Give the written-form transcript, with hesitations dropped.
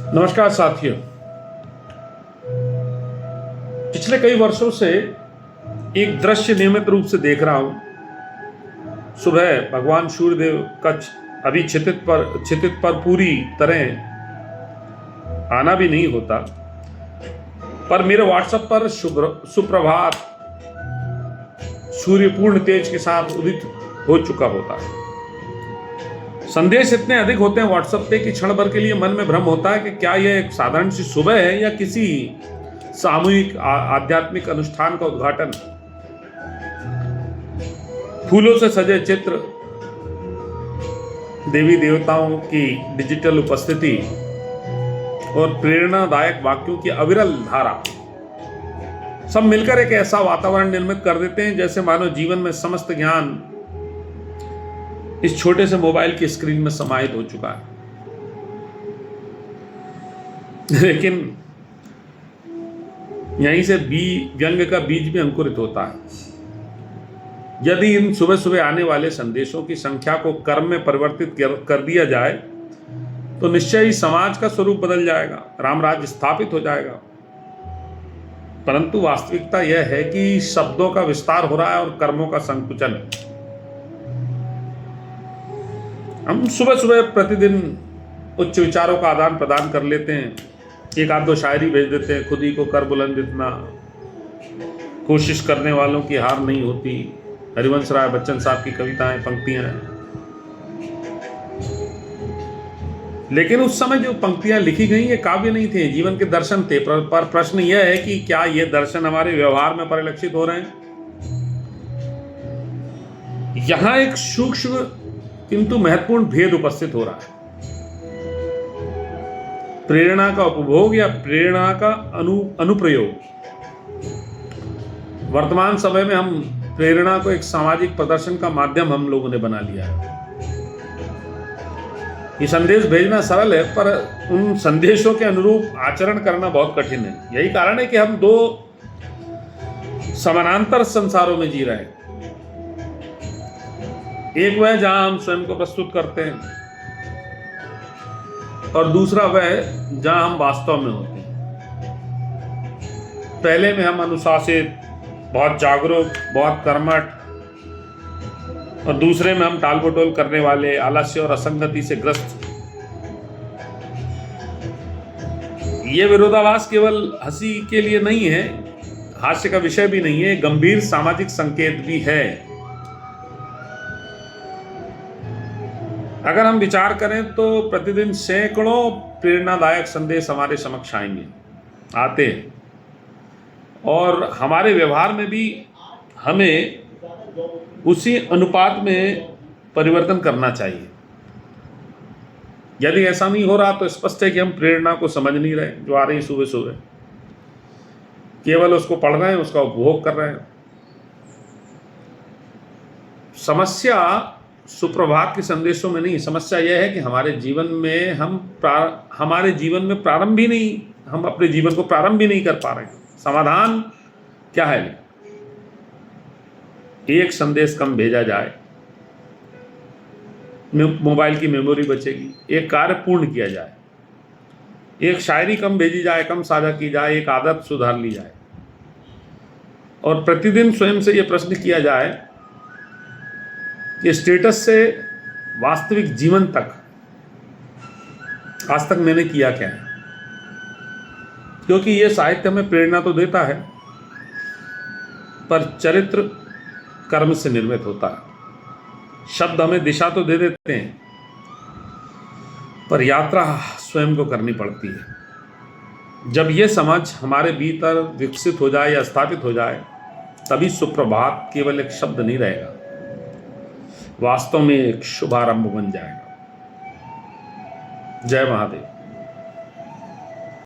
नमस्कार साथियों। पिछले कई वर्षों से एक दृश्य नियमित रूप से देख रहा हूं। सुबह भगवान सूर्यदेव का अभी क्षितिज पर पूरी तरह आना भी नहीं होता, पर मेरे व्हाट्सएप पर सुप्रभात सूर्य पूर्ण तेज के साथ उदित हो चुका होता है। संदेश इतने अधिक होते हैं व्हाट्सएप पे कि क्षण भर के लिए मन में भ्रम होता है कि क्या यह एक साधारण सी सुबह है या किसी सामूहिक आध्यात्मिक अनुष्ठान का उद्घाटन। फूलों से सजे चित्र, देवी देवताओं की डिजिटल उपस्थिति और प्रेरणादायक वाक्यों की अविरल धारा सब मिलकर एक ऐसा वातावरण निर्मित कर देते हैं जैसे मानो जीवन में समस्त ज्ञान इस छोटे से मोबाइल की स्क्रीन में समाहित हो चुका है। लेकिन यहीं से व्यंग का बीज भी अंकुरित होता है। यदि इन सुबह सुबह आने वाले संदेशों की संख्या को कर्म में परिवर्तित कर दिया जाए तो निश्चय ही समाज का स्वरूप बदल जाएगा, रामराज्य स्थापित हो जाएगा। परंतु वास्तविकता यह है कि शब्दों का विस्तार हो रहा है और कर्मों का संकुचन। हम सुबह सुबह प्रतिदिन उच्च विचारों का आदान प्रदान कर लेते हैं, एक आध दो शायरी भेज देते हैं, खुद ही को कर बुलंद इतना, कोशिश करने वालों की हार नहीं होती, हरिवंश राय बच्चन साहब की कविताएं, पंक्तियां हैं। लेकिन उस समय जो पंक्तियां लिखी गई ये काव्य नहीं थे, जीवन के दर्शन थे। पर प्रश्न यह है कि क्या ये दर्शन हमारे व्यवहार में परिलक्षित हो रहे हैं? यहां एक सूक्ष्म किंतु महत्वपूर्ण भेद उपस्थित हो रहा है। प्रेरणा का उपभोग या प्रेरणा का अनुप्रयोग। वर्तमान समय में हम प्रेरणा को एक सामाजिक प्रदर्शन का माध्यम हम लोगों ने बना लिया है। ये संदेश भेजना सरल है, पर उन संदेशों के अनुरूप आचरण करना बहुत कठिन है। यही कारण है कि हम दो समानांतर संसारों में जी रहे हैं। एक वह जहां हम स्वयं को प्रस्तुत करते हैं और दूसरा वह जहां हम वास्तव में होते हैं। पहले में हम अनुशासित, बहुत जागरूक, बहुत कर्मठ, और दूसरे में हम टालमटोल करने वाले, आलस्य और असंगति से ग्रस्त। ये विरोधाभास केवल हंसी के लिए नहीं है, हास्य का विषय भी नहीं है, गंभीर सामाजिक संकेत भी है। अगर हम विचार करें तो प्रतिदिन सैकड़ों प्रेरणादायक संदेश हमारे समक्ष आते हैं, और हमारे व्यवहार में भी हमें उसी अनुपात में परिवर्तन करना चाहिए। यदि ऐसा नहीं हो रहा तो स्पष्ट है कि हम प्रेरणा को समझ नहीं रहे, जो आ रही सुबह सुबह, केवल उसको पढ़ रहे हैं, उसका उपभोग कर रहे हैं। समस्या सुप्रभात के संदेशों में नहीं, समस्या यह है कि हमारे जीवन में हम अपने जीवन को प्रारंभ भी नहीं कर पा रहे हैं। समाधान क्या है? एक संदेश कम भेजा जाए, मोबाइल की मेमोरी बचेगी। एक कार्य पूर्ण किया जाए, एक शायरी कम भेजी जाए, कम साझा की जाए, एक आदत सुधार ली जाए, और प्रतिदिन स्वयं से यह प्रश्न किया जाए कि स्टेटस से वास्तविक जीवन तक आज तक मैंने किया क्या है। क्योंकि यह साहित्य हमें प्रेरणा तो देता है, पर चरित्र कर्म से निर्मित होता है। शब्द हमें दिशा तो दे देते हैं, पर यात्रा स्वयं को करनी पड़ती है। जब यह समझ हमारे भीतर विकसित हो जाए या स्थापित हो जाए, तभी सुप्रभात केवल एक शब्द नहीं रहेगा, वास्तव में एक शुभारंभ बन जाएगा। जय महादेव।